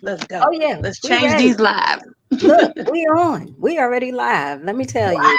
Let's Oh go. yeah, Let's we change ready. these lives. Look, we on. We already live. Let me tell you,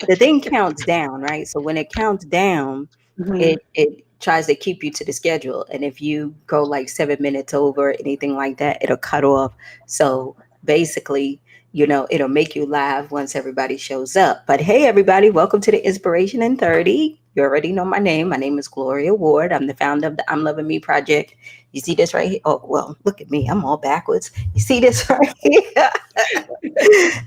the thing counts down, right? So when it counts down, Mhm. it tries to keep you to the schedule. And if you go like 7 minutes over, anything like that, it'll cut off. So basically, it'll make you live once everybody shows up. But hey, everybody, welcome to the Inspiration in 30. You already know my name. My name is Gloria Ward. I'm the founder of the I'm Loving Me Project. You see this right here? Oh, well, look at me. I'm all backwards. You see this right here?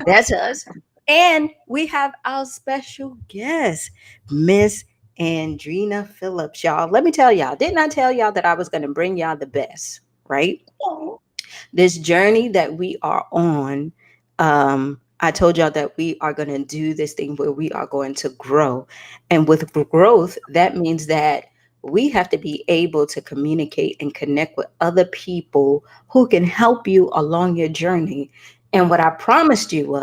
That's us. And we have our special guest, Miss Andrena Phillips, y'all. Let me tell y'all, didn't I tell y'all that I was going to bring y'all the best, right? Oh, This journey that we are on, I told y'all that we are going to do this thing where we are going to grow. And with growth, that means that we have to be able to communicate and connect with other people who can help you along your journey. And what I promised you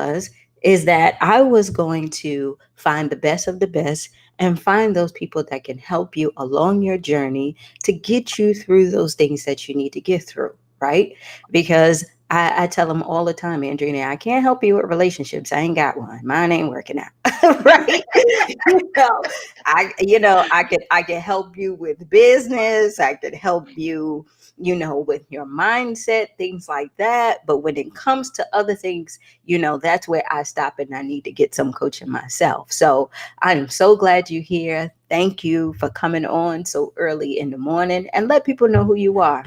is that I was going to find the best of the best and find those people that can help you along your journey to get you through those things that you need to get through, right? Because I tell them all the time, Andrea, I can't help you with relationships. I ain't got one. Mine ain't working out. Right. I can help you with business. I could help you, with your mindset, things like that. But when it comes to other things, that's where I stop and I need to get some coaching myself. So I am so glad you're here. Thank you for coming on so early in the morning and let people know who you are.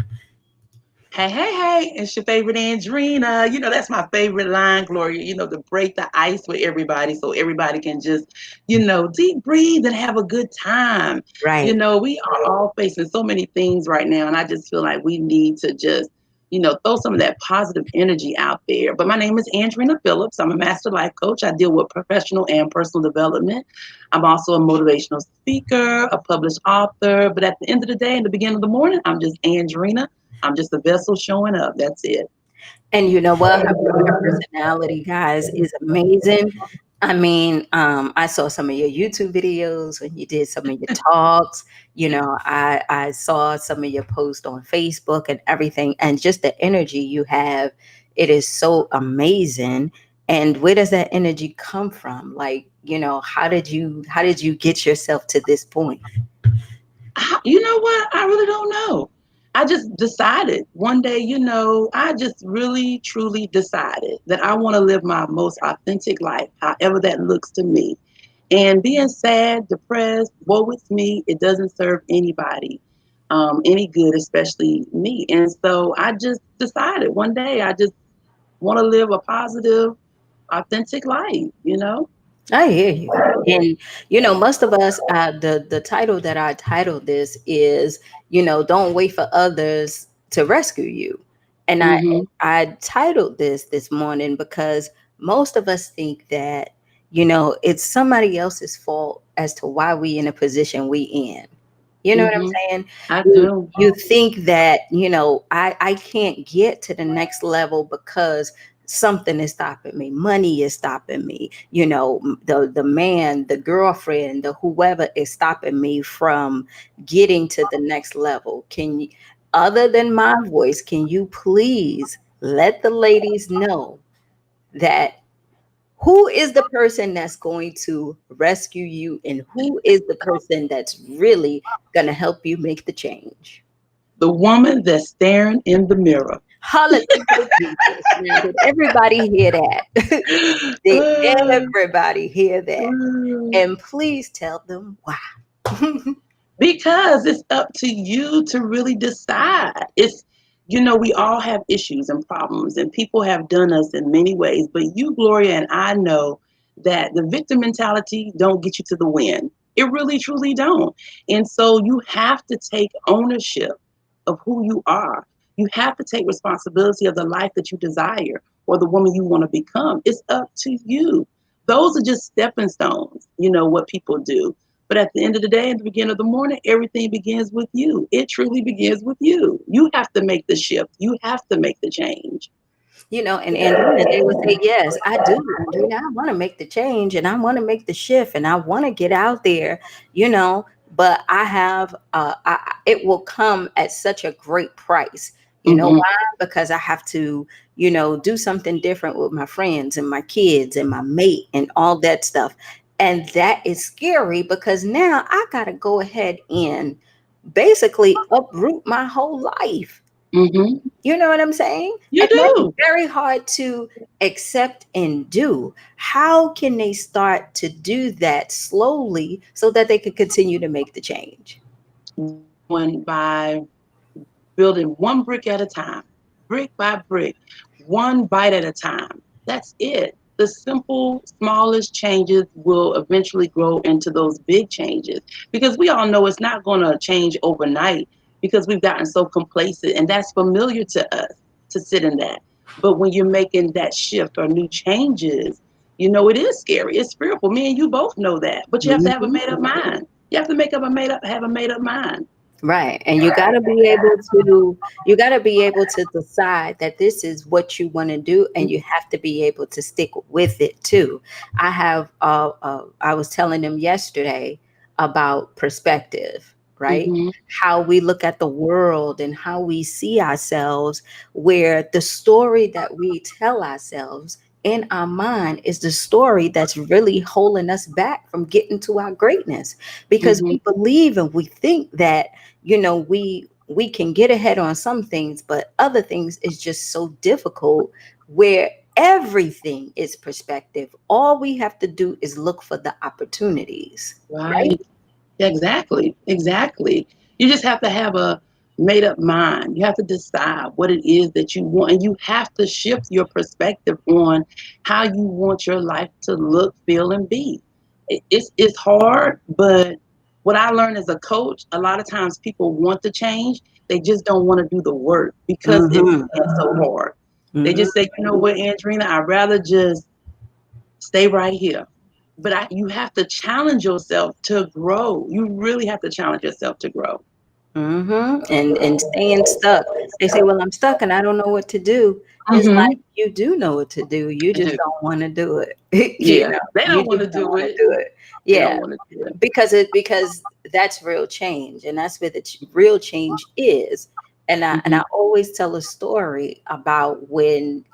hey, hey, hey, it's your favorite Andrena. That's my favorite line, Gloria, to break the ice with everybody so everybody can just, deep breathe and have a good time. Right. We are all facing so many things right now, and I just feel like we need to just, throw some of that positive energy out there. But my name is Andrena Phillips. I'm a master life coach. I deal with professional and personal development. I'm also a motivational speaker, a published author. But at the end of the day, in the beginning of the morning, I'm just Andrena. I'm just a vessel showing up. That's it. And you know what? Her personality, guys, is amazing. I mean, I saw some of your YouTube videos when you did some of your talks. I saw some of your posts on Facebook and everything, and just the energy you have, it is so amazing. And where does that energy come from? Like, how did you get yourself to this point? You know what? I really don't know. I just decided one day, I just really, truly decided that I want to live my most authentic life, however that looks to me. And being sad, depressed, woe with me, it doesn't serve anybody any good, especially me. And so I just decided one day I just want to live a positive, authentic life. I hear you. And most of us, the title that I titled this is, don't wait for others to rescue you. And Hmm. I titled this morning because most of us think that, it's somebody else's fault as to why we in a position we in. You know what I'm Hmm. saying? I You do. you think that, I can't get to the next level because something is stopping me. Money is stopping me. The man, the girlfriend, the whoever is stopping me from getting to the next level. Can you, other than my voice, can you please let the ladies know that who is the person that's going to rescue you and who is the person that's really going to help you make the change? The woman that's staring in the mirror. Hallelujah, Jesus. Now, did everybody hear that? Did everybody hear that? And please tell them why. Because it's up to you to really decide. We all have issues and problems, and people have done us in many ways. But you, Gloria, and I know that the victim mentality don't get you to the win. It really, truly don't. And so you have to take ownership of who you are. You have to take responsibility of the life that you desire or the woman you want to become. It's up to you. Those are just stepping stones, what people do. But at the end of the day, at the beginning of the morning, everything begins with you. It truly begins with you. You have to make the shift. You have to make the change. And Andrea, they would say, yes, I do. Andrea, I want to make the change and I want to make the shift and I want to get out there, but I have, it will come at such a great price You know Mhm. why? Because I have to, do something different with my friends and my kids and my mate and all that stuff. And that is scary because now I got to go ahead and basically uproot my whole life. Mhm. You know what I'm saying? You And that's do. very hard to accept and do. How can they start to do that slowly so that they can continue to make the change? One by building one brick at a time, brick by brick, one bite at a time. That's it. The simple, smallest changes will eventually grow into those big changes because we all know it's not going to change overnight because we've gotten so complacent and that's familiar to us to sit in that. But when you're making that shift or new changes, it is scary. It's fearful. Me and you both know that. But you have to have a Mhm. made up mind. You have to have a made up mind. Right. And you got to be able to decide that this is what you want to do and you have to be able to stick with it too. I was telling them yesterday about perspective, right? Mm-hmm. How we look at the world and how we see ourselves, where the story that we tell ourselves in our mind is the story that's really holding us back from getting to our greatness because Mm-hmm. we believe and we think that we can get ahead on some things, but other things is just so difficult, where everything is perspective. All we have to do is look for the opportunities, right? Right. Exactly. Exactly. You just have to have a made up mind. You have to decide what it is that you want. And you have to shift your perspective on how you want your life to look, feel, and be. It's hard, but what I learned as a coach, a lot of times people want to change. They just don't want to do the work because it's Mm-hmm. so hard. They Mm-hmm. just say, you know what, Andrena, I'd rather just stay right here. But you have to challenge yourself to grow. You really have to challenge yourself to grow. Mm-hmm. And staying stuck. They say, "Well, I'm stuck and I don't know what to do." It's like Mm-hmm. you do know what to do. You I just do. don't want to do it. Yeah. They You don't want just to don't do want to it. do it. They don't Yeah, want to do it. because that's real change, and that's where the real change is. And I Mm-hmm. always tell a story about when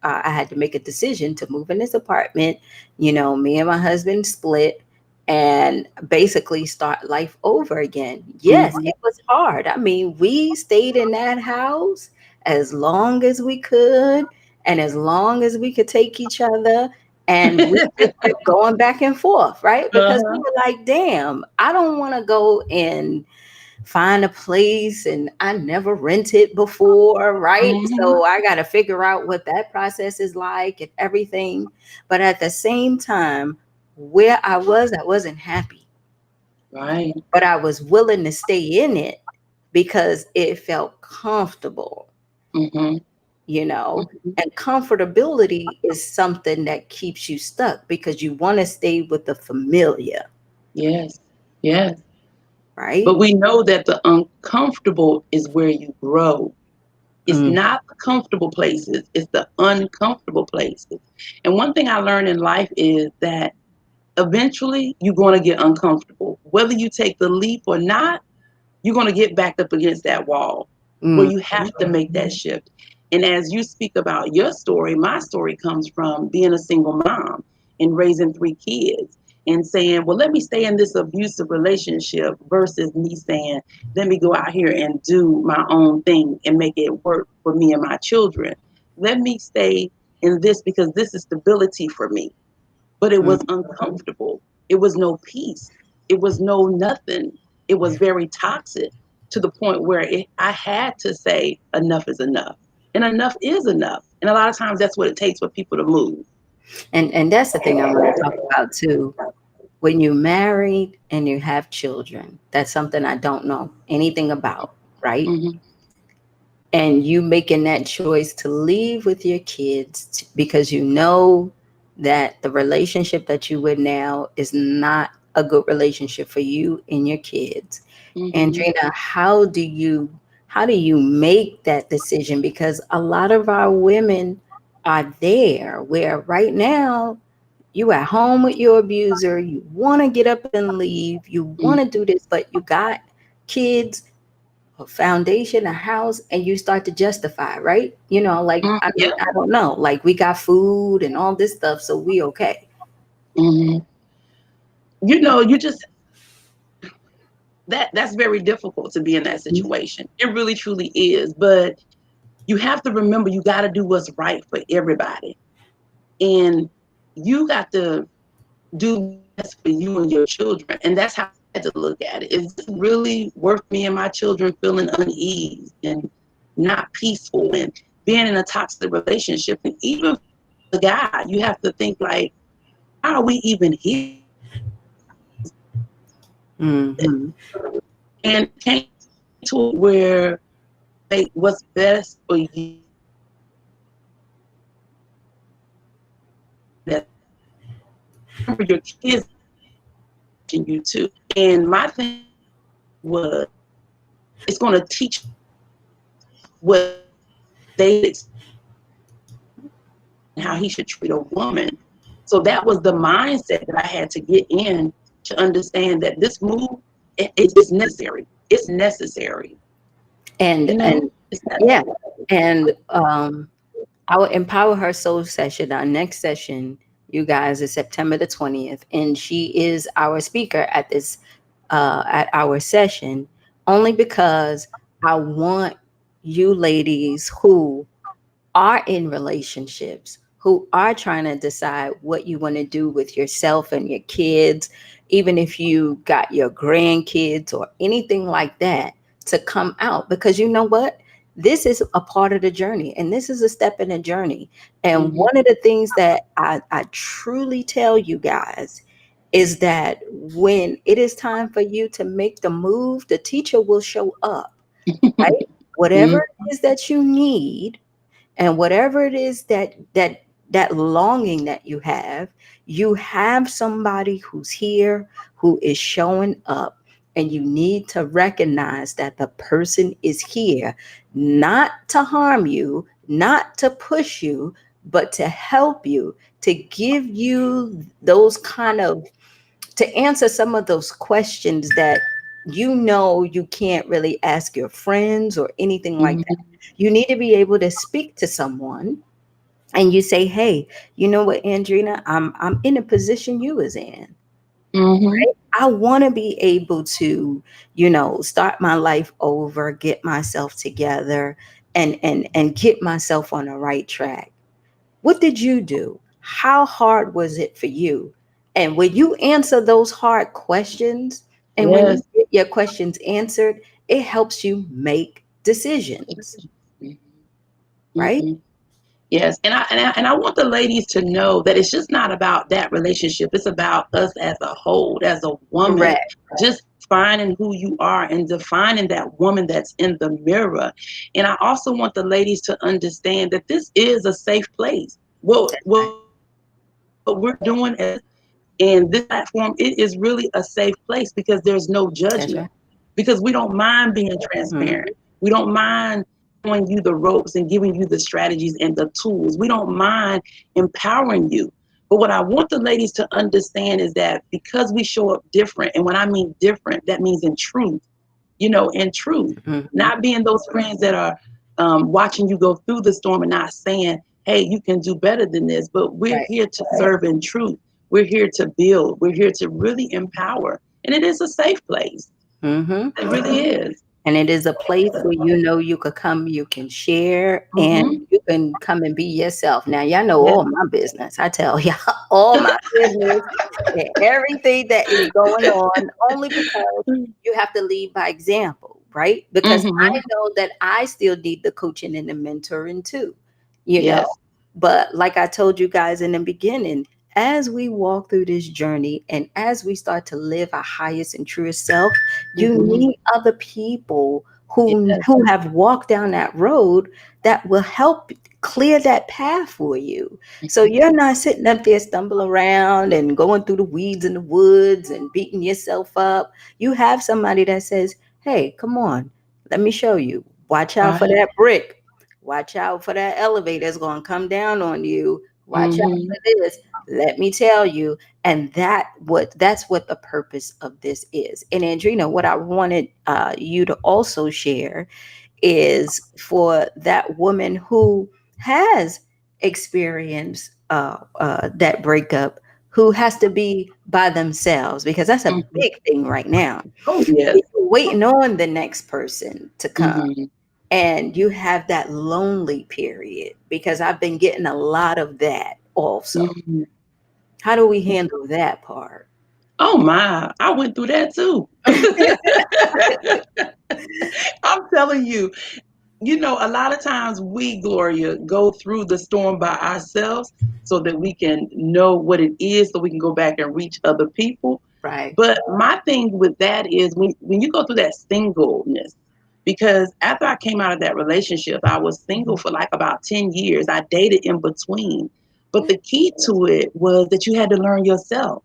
I had to make a decision to move in this apartment. Me and my husband split and basically start life over again. Yes, Mm-hmm. it was hard. I mean, we stayed in that house as long as we could and as long as we could take each other, and we just kept going back and forth, right? Because we Uh-huh. were like, damn, I don't want to go and find a place, and I never rented before, right? Mm-hmm. So I got to figure out what that process is like and everything. But at the same time, where I wasn't happy, Right. but I was willing to stay in it because it felt comfortable, Mm-hmm. you know. Mm-hmm. And comfortability is something that keeps you stuck because you want to stay with the familiar, Yes. Yes. But right? we know that the uncomfortable is where you grow. It's Mm, not the comfortable places, it's the uncomfortable places. And one thing I learned in life is that eventually you're going to get uncomfortable. Whether you take the leap or not, you're going to get backed up against that wall where mm, you have to make that shift. And as you speak about your story, my story comes from being a single mom and raising three kids and saying, well, let me stay in this abusive relationship versus me saying, let me go out here and do my own thing and make it work for me and my children. Let me stay in this because this is stability for me, but it was mm. uncomfortable. It was no peace. It was no nothing. It was very toxic to the point where I had to say enough is enough. And enough is enough. And a lot of times that's what it takes for people to move. And that's the thing I want to talk about too. When you're married and you have children, that's something I don't know anything about, right? Hmm. And you making that choice to leave with your kids because you know that the relationship that you with now is not a good relationship for you and your kids. Hmm. Andrina, how do you make that decision? Because a lot of our women are there where right now you at home with your abuser, you want to get up and leave, you want to do this, but you got kids a foundation, a house, and you start to justify, right? Like, I Yeah. mean, I don't know. Like, we got food and all this stuff, so we okay. hmm you just that's very difficult to be in that situation. It really truly is. But you have to remember you got to do what's right for everybody. And you got to do what's best for you and your children. And that's how I had to look at it. Is this really worth me and my children feeling unease and not peaceful and being in a toxic relationship? And even the guy, you have to think like, how are we even here? Mm-hmm. And it came to it where like what's best for you that remember your kids watching you too. And my thing was it's gonna teach what they expect and how he should treat a woman. So that was the mindset that I had to get in to understand that this move is necessary. It's necessary. And It's yeah, necessary. and our Empower Her Soul session, our next session, you guys, is September the 20th, and she is our speaker at our session, only because I want you ladies who are in relationships, who are trying to decide what you want to do with yourself and your kids, even if you got your grandkids or anything like that, to come out. Because you know what? This is a part of the journey, and this is a step in the journey. And Mm-hmm. one of the things that I truly tell you guys is that when it is time for you to make the move, the teacher will show up, right? Whatever Mm-hmm. it is that you need, and whatever it is that longing that you have somebody who's here, who is showing up, and you need to recognize that the person is here not to harm you, not to push you, but to help you, to give you those kind of, to answer some of those questions that you can't really ask your friends or anything like that. Mm-hmm. You need to be able to speak to someone, and you say, "Hey, you know what, Andrena, I'm in a position you was in. Mm-hmm. I want to be able to, start my life over, get myself together, and get myself on the right track. What did you do? How hard was it for you?" And when you answer those hard questions, and when you Yes. get your questions answered, it helps you make decisions, right? Mm-hmm. Yes, and I want the ladies to know that it's just not about that relationship. It's about us as a whole, as a woman, Correct. just finding who you are and defining that woman that's in the mirror. And I also want the ladies to understand that this is a safe place. That's What right. we're doing and this platform, it is really a safe place because there's no judgment. That's right. Because we don't mind being transparent. Mhm. We don't mind showing you the ropes and giving you the strategies and the tools. We don't mind empowering you. But what I want the ladies to understand is that because we show up different, and when I mean different, that means in truth, in truth, Mhm. not being those friends that are watching you go through the storm and not saying, hey, you can do better than this, but we're Right. here to serve in truth. We're here to build. We're here to really empower. And it is a safe place. Mhm. It really is. And it is a place where you could come, you can share, and Mm-hmm. you can come and be yourself. Now, y'all know Yes. all my business. I tell y'all all my business and everything that is going on, only because you have to lead by example, right? Because I Mm-hmm. know that I still need the coaching and the mentoring too, you know. Yes. But like I told you guys in the beginning, as we walk through this journey and as we start to live our highest and truest self, you Mm-hmm. need other people Yes. who have walked down that road that will help clear that path for you. So you're not sitting up there stumbling around and going through the weeds in the woods and beating yourself up. You have somebody that says, "Hey, come on, let me show you. Watch out for Right. that brick. Watch out for that elevator that's going to come down on you. Watch out Mm-hmm. for this." Let me tell you, and that's what the purpose of this is. And Andrina, what I wanted you to also share is for that woman who has experienced that breakup, who has to be by themselves, because that's a Mhm. big thing right now. Oh, yes. You're waiting on the next person to come, Hmm. and you have that lonely period, because I've been getting a lot of that also. Hmm. How do we handle that part? Oh, my. I went through that too. I'm telling you, a lot of times we, Gloria, go through the storm by ourselves so that we can know what it is, so we can go back and reach other people. Right. But my thing with that is when you go through that singleness, because after I came out of that relationship, I was single for like about 10 years. I dated in between. But the key to it was that you had to learn yourself.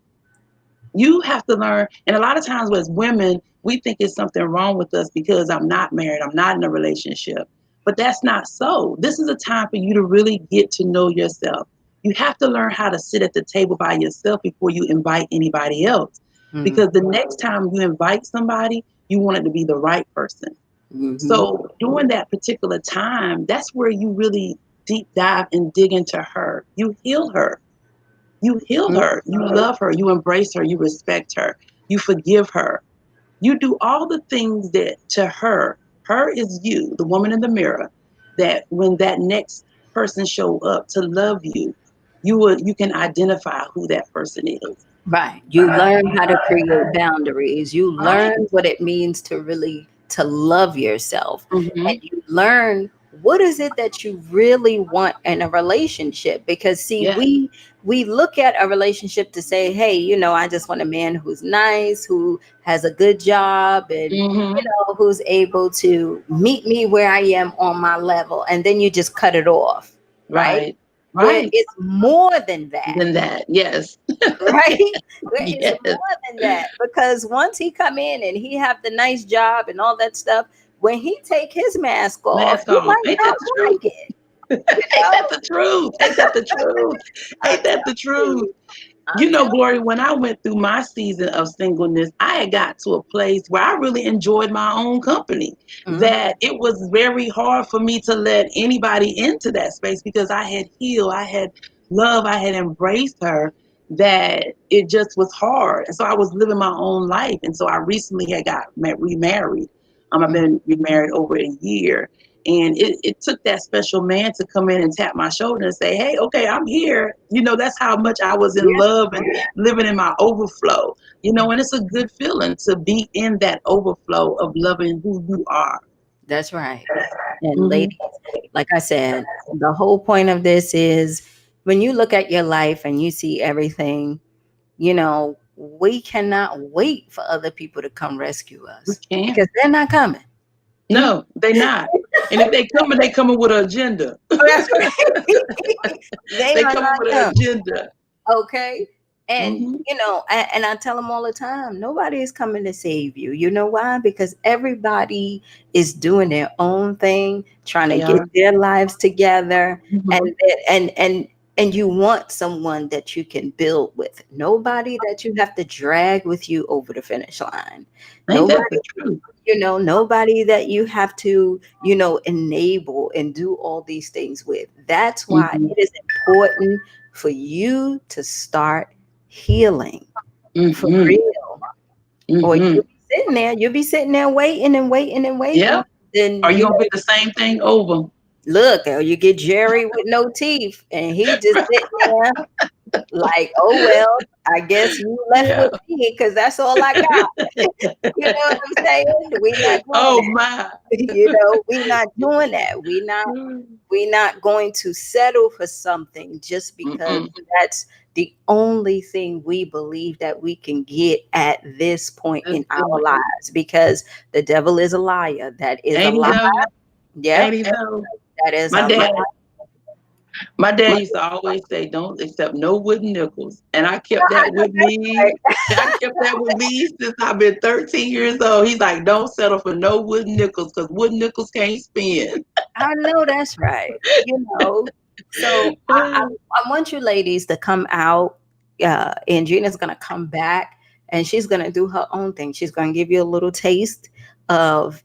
You have to learn. And a lot of times as women, we think it's something wrong with us because I'm not married, I'm not in a relationship. But that's not so. This is a time for you to really get to know yourself. You have to learn how to sit at the table by yourself before you invite anybody else. Mm-hmm. Because the next time you invite somebody, you want it to be the right person. Mm-hmm. So during that particular time, that's where you really deep dive and dig into her. You heal her. You heal her. You love her. You embrace her. You respect her. You forgive her. You do all the things that to her is you, the woman in the mirror, that when that next person show up to love you, you can identify who that person is. Right. You learn how to create boundaries. You learn Right. what it means to really to love yourself. And Mm-hmm. you learn what is it that you really want in a relationship, because see, Yeah. we look at a relationship to say, hey, I just want a man who's nice, who has a good job, and Mm-hmm. who's able to meet me where I am on my level, and then you just cut it off, right? Right. Where Right. it's more than that. Than that. Yes. Right? Where it's Yes. more than that, because once he come in and he have the nice job and all that stuff, when he take his mask off, Mask you on. might Ain't not that the truth? like it. You Ain't that know, the truth? Ain't that the truth? I'm Ain't that the telling truth? you, I'm telling Glory, when I went through my season of singleness, I had got to a place where I really enjoyed my own company. you. That it was very hard for me to let anybody into that space because I had healed, I had love, I had embraced her. That it just was hard. And so I was living my own life. And so I recently had got remarried. I've Mhm. been remarried over a year. And it took that special man to come in and tap my shoulder and say, hey, okay, I'm here. That's how much I was in Yeah, love and living in my overflow. And it's a good feeling to be in that overflow of loving who you are. that's right. And Hmm. ladies, like I said, the whole point of this is when you look at your life and you see everything, we cannot wait for other people to come rescue We us, can't. because they're not coming. No, they not. And if they coming with an agenda. That's right. They They are coming not with an coming. agenda. Okay. And, Hmm. and I tell them all the time, nobody is coming to save you. You know why? Because everybody is doing their own thing, trying to They get are. their lives together. And, Hmm. and, and, and you want someone that you can build with. Nobody that you have to drag with you over the finish line. Ain't Nobody, that the truth? nobody that you have to, enable and do all these things with. That's why Hmm. it is important for you to start healing for Hmm. real. Or Hmm. you'll be sitting there waiting and waiting and waiting. Yep. Then, Are you gonna get the same thing over? look, or you get Jerry with no teeth, and he just sitting there like, oh well, I guess you left Yeah. with me because that's all I got. You know what I'm saying? We not doing Oh that. my. We not doing that. We not going to settle for something just because Mm-mm. that's the only thing we believe that we can get at this point This in our point. lives, because the devil is a liar. That is a Ain't he lie. though? Ain't Yep, he though? that is My a lie. dad, my dad used to always say, "Don't accept no wooden nickels," and I kept that with me. I kept that with me since I've been 13 years old. He's like, "Don't settle for no wooden nickels because wooden nickels can't spin." I know that's right. So I want you ladies to come out. And Gina's gonna come back, and she's gonna do her own thing. She's gonna give you a little taste of,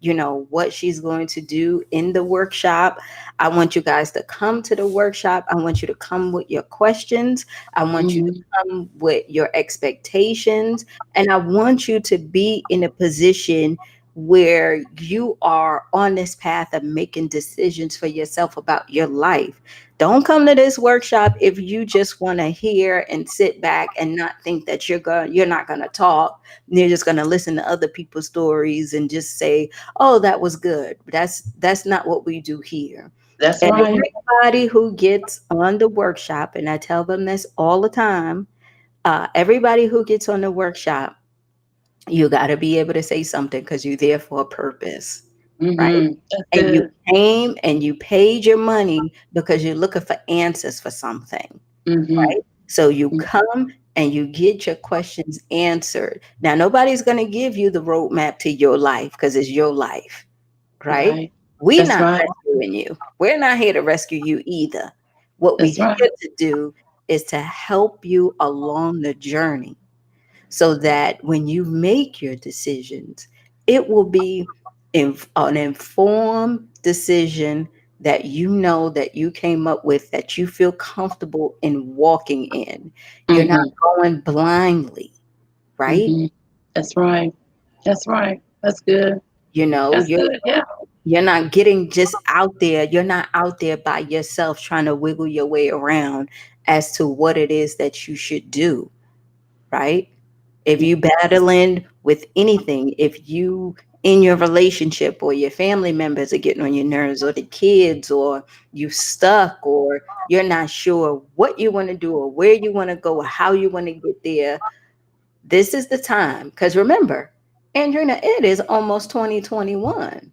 what she's going to do in the workshop. I want you guys to come to the workshop. I want you to come with your questions. I want you to Mhm. come with your expectations, and I want you to be in a position where you are on this path of making decisions for yourself about your life. Don't come to this workshop if you just want to hear and sit back and not think that you're not going to talk. You're just going to listen to other people's stories and just say, "Oh, that was good." That's not what we do here. That's right. Everybody who gets on the workshop, and I tell them this all the time, everybody who gets on the workshop, you got to be able to say something because you're there for a purpose, right? That's And you good. came and you paid your money because you're looking for answers for something, Mhm. right? So you come and you get your questions answered. Now, nobody's going to give you the roadmap to your life because it's your life, right? Right. We're That's not right. rescuing you. We're not here to rescue you either. What we're That's right. here to do is to help you along the journey so that when you make your decisions, it will be an informed decision that you know that you came up with, that you feel comfortable in walking in. You're not Mhm. going blindly, right? Mhm. That's right. That's right. That's good. You know, That's you're good. Yeah. you're not getting just out there. You're not out there by yourself trying to wiggle your way around as to what it is that you should do, right? If Yeah. you battling with anything, if you in your relationship or your family members are getting on your nerves, or the kids, or you stuck, or you're not sure what you want to do or where you want to go or how you want to get there, this is the time. Because remember, Andrina, it is almost 2021.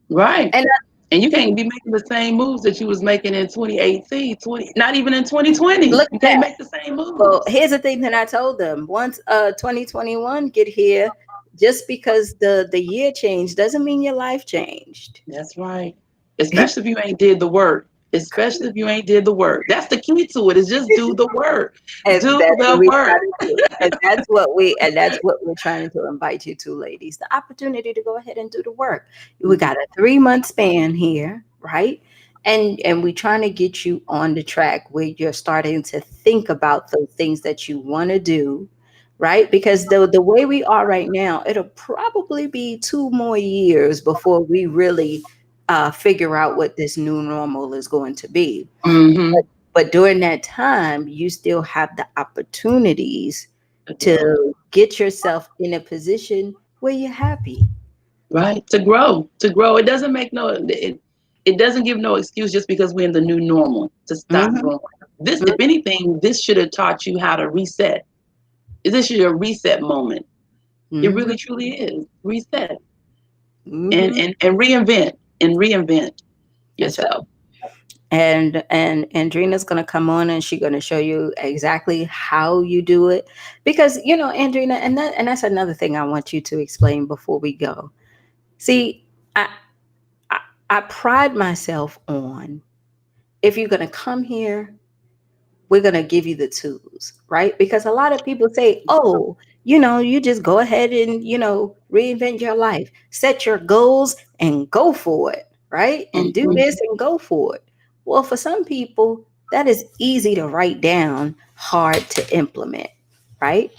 Right. And And you can't be making the same moves that you was making in 2018, 20, not even in 2020. look You at can't that. make the same Well, moves. here's the thing that I told them. Once 2021 get here, just because the year changed doesn't mean your life changed. That's right. Especially if you ain't did the work. Especially if you ain't did the work. That's the key to it. Is just do the work. And Do that's what the we try work. to do. And that's what we're trying to invite you to, ladies. The opportunity to go ahead and do the work. We Mhm. got a 3 month span here, right? And we're trying to get you on the track where you're starting to think about those things that you want to do, right? Because the way we are right now, it'll probably be 2 more years before we really figure out what this new normal is going to be. Mhm. But during that time, you still have the opportunities To grow. to get yourself in a position where you're happy. Right. To grow. To grow. It doesn't make no it doesn't give no excuse just because we're in the new normal to stop Hmm. growing. This, if anything, this should have taught you how to reset. This is your reset moment. It Hmm. really truly is. Reset and Hmm. and reinvent That's right. yourself. And Andrena's gonna come on and she's gonna show you exactly how you do it. Because Andrena, and that's another thing I want you to explain before we go. See, I, I pride myself on, if you're gonna come here, we're going to give you the tools, right? Because a lot of people say, oh, you just go ahead and, reinvent your life, set your goals and go for it, right? And do Mhm. this and go for it. Well, for some people, that is easy to write down, hard to implement, right?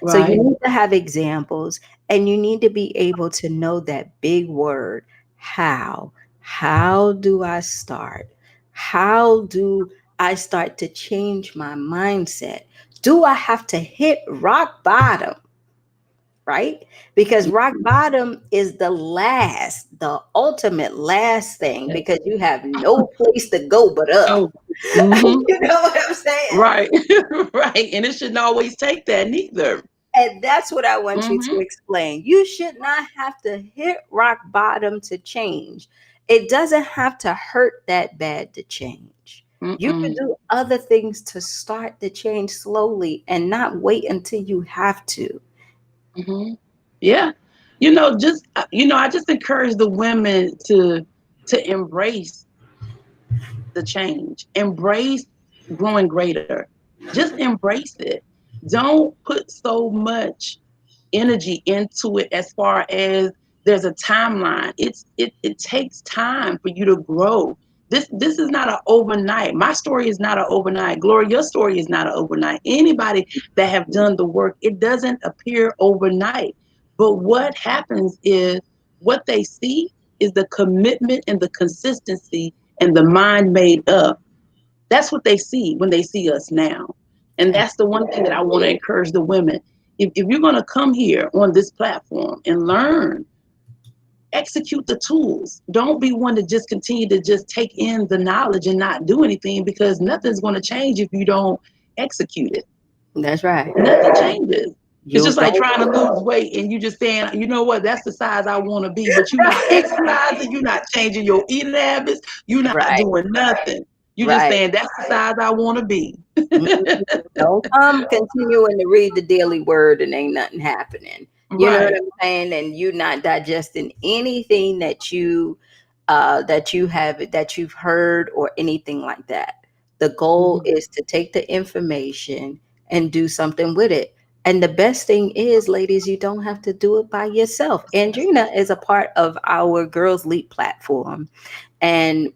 So you Right. need to have examples, and you need to be able to know that big word, how. How do I start? How do I start to change my mindset? Do I have to hit rock bottom? Right? Because rock bottom is the ultimate last thing, Yes. because you have no place to go but up. Oh. Mhm. You know what I'm saying? Right. Right. And it shouldn't always take that neither. And that's what I want you to Mhm. explain. You should not have to hit rock bottom to change. It doesn't have to hurt that bad to change. You can Mm-mm. do other things to start the change slowly and not wait until you have to. Mhm. Yeah. I just encourage the women to embrace the change. Embrace growing greater. Just embrace it. Don't put so much energy into it as far as there's a timeline. It takes time for you to grow. This is not an overnight. My story is not an overnight. Gloria, your story is not an overnight. Anybody that have done the work, it doesn't appear overnight. But what happens is what they see is the commitment and the consistency and the mind made up. That's what they see when they see us now. And that's the one thing that I want to encourage the women. If you're going to come here on this platform and learn, execute the tools. Don't be one to just continue to just take in the knowledge and not do anything, because nothing's going to change if you don't execute it. That's right. Nothing changes. It's You just like don't. trying to lose weight and you just saying, you know what, that's the size I want to be, but you're not exercising, you're not changing your eating habits, you're not Right. doing nothing. You're just Right. saying that's the size I want to be. Mhm. Don't come continuing to read the daily word and ain't nothing happening. You know what Right. I'm saying? And you not digesting anything that you've heard or anything like that. The goal Mhm. is to take the information and do something with it. And the best thing is, ladies, you don't have to do it by yourself. Andrena is a part of our Girls Leap platform, and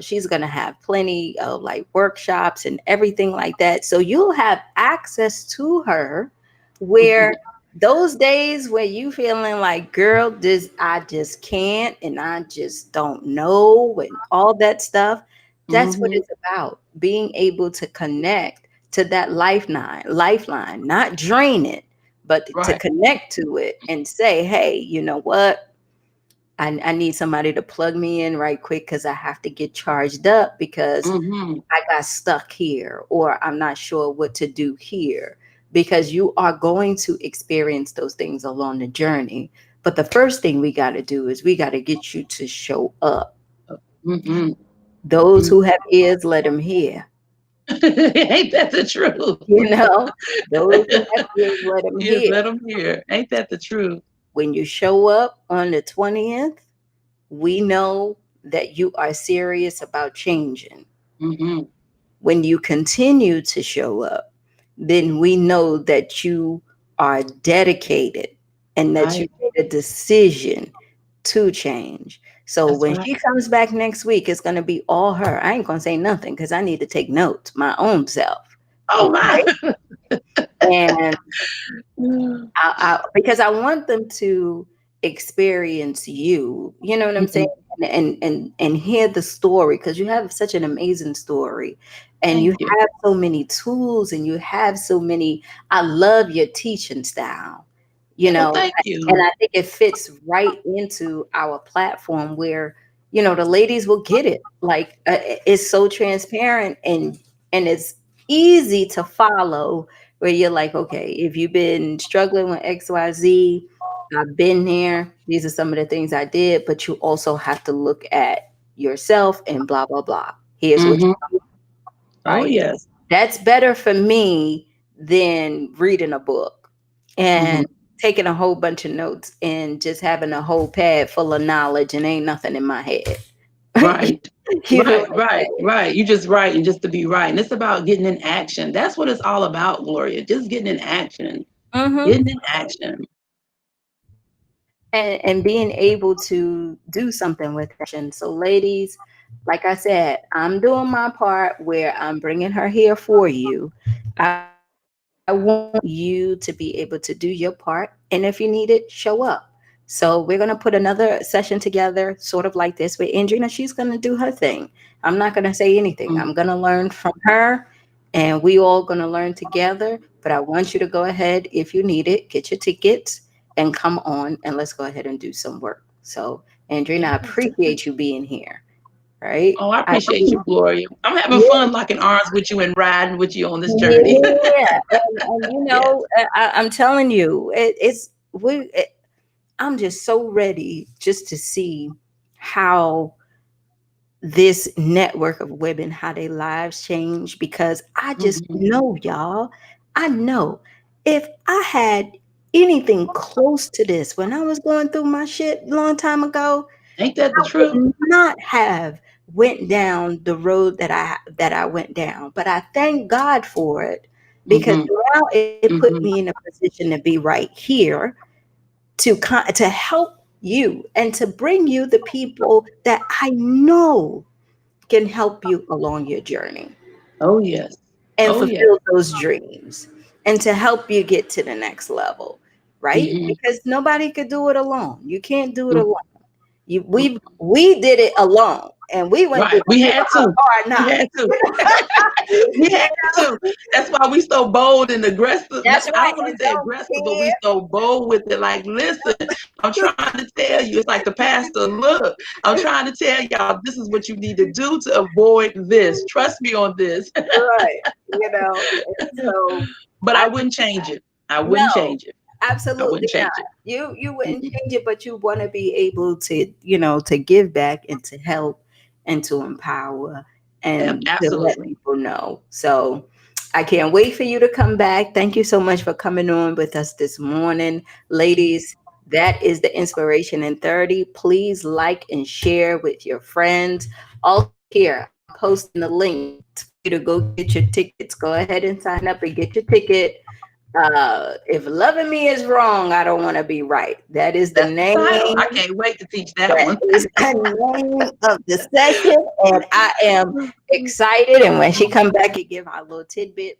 she's going to have plenty of like workshops and everything like that, so you'll have access to her, where Mhm. those days where you feeling like, girl, this I just can't and I just don't know and all that stuff, that's what Mhm. it's about, being able to connect to that lifeline, not drain it, but to Right. connect to it and say, hey, you know what, I need somebody to plug me in right quick because I have to get charged up because Mhm. I got stuck here or I'm not sure what to do here. Because you are going to experience those things along the journey. But the first thing we got to do is we got to get you to show up. Mhm. Those Mhm. who have ears, let them hear. Ain't that the truth? You know, those who have ears, let them Yes, hear. let them hear. Ain't that the truth? When you show up on the 20th, we know that you are serious about changing. Mhm. When you continue to show up, then we know that you are dedicated and that you Right. made a decision to change. So That's when right. she comes back next week, it's going to be all her. I ain't going to say nothing because I need to take notes, my own self. Oh my. Okay. And Mhm. because I want them to experience you. You know what I'm saying? And hear the story because you have such an amazing story, and you Thank you. have so many tools, and you have so many. I love your teaching style. You Oh, know, thank and you. I think it fits right into our platform where the ladies will get it. Like it's so transparent and it's easy to follow where you're like, okay, if you've been struggling with XYZ, I've been there. These are some of the things I did, but you also have to look at yourself and blah, blah, blah. Here's what Mhm. you Oh right. yes. That's better for me than reading a book Mhm. and taking a whole bunch of notes and just having a whole pad full of knowledge and ain't nothing in my head. Right. You know what Right, I'm right, saying? right. You just writing just to be right. And it's about getting in action. That's what it's all about, Gloria. Just getting in action. Mm-hmm. Getting in action. And being able to do something with action. So, ladies, like I said, I'm doing my part where I'm bringing her here for you. I want you to be able to do your part. And if you need it, show up. So, we're going to put another session together, sort of like this, with Andrina. She's going to do her thing. I'm not going to say anything. I'm going to Mhm. learn from her, and we all going to learn together. But I want you to go ahead, if you need it, get your tickets and come on and let's go ahead and do some work. So, Andrina, Yeah, I definitely. appreciate you being here. Right? Oh, I appreciate you, Gloria. I'm having Yeah, fun locking arms with you and riding with you on this journey. yeah, and Yes. I'm telling you, I'm just so ready just to see how this network of women, how their lives change, because I just Mhm. know, y'all, I know if I had anything close to this when I was going through my shit a long time ago, Ain't that the I truth? would not have went down the road that I went down, but I thank God for it, because Mhm. now it put me in Mhm. a position to be right here to help you and to bring you the people that I know can help you along your journey Oh yes. and Oh yes. fulfill those dreams and to help you get to the next level, right? Mhm. Because nobody could do it alone. You can't do it Mhm. alone. We did it alone, and we went through Right. a We had to. hard We knock. had to. We You had know, to. That's why we so bold and aggressive. that's I right. don't want And to say don't aggressive, but we care. so bold with it. Like, listen, I'm trying to tell you. It's like the pastor. Look, I'm trying to tell y'all this is what you need to do to avoid this. Trust me on this. Right. And so But I I wouldn't change it. I wouldn't no, change it. I absolutely wouldn't not. change it. You wouldn't Mm-mm. change it, but you want to be able to, to give back and to help and to empower and to let Absolutely. people know. So I can't wait for you to come back. Thank you so much for coming on with us this morning. Ladies, that is the Inspiration in 30. Please like and share with your friends. Also, here, I'm posting the link for you to go get your tickets. Go ahead and sign up and get your ticket. If loving me is wrong, I don't want to be right. That is the That's the title. name. I can't wait to teach that That one. is the name of the session, and I am excited. And when she come back and give our little tidbit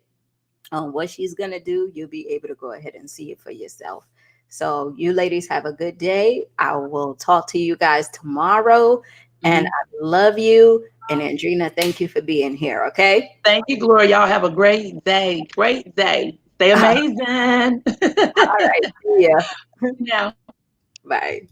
on what she's gonna do, you'll be able to go ahead and see it for yourself. So you ladies have a good day. I will talk to you guys tomorrow, and Mhm. I love you. And Andrena, thank you for being here. Okay. Thank you, Gloria. Y'all have a great day. Great day. Stay All amazing. right. See ya. Now. Bye.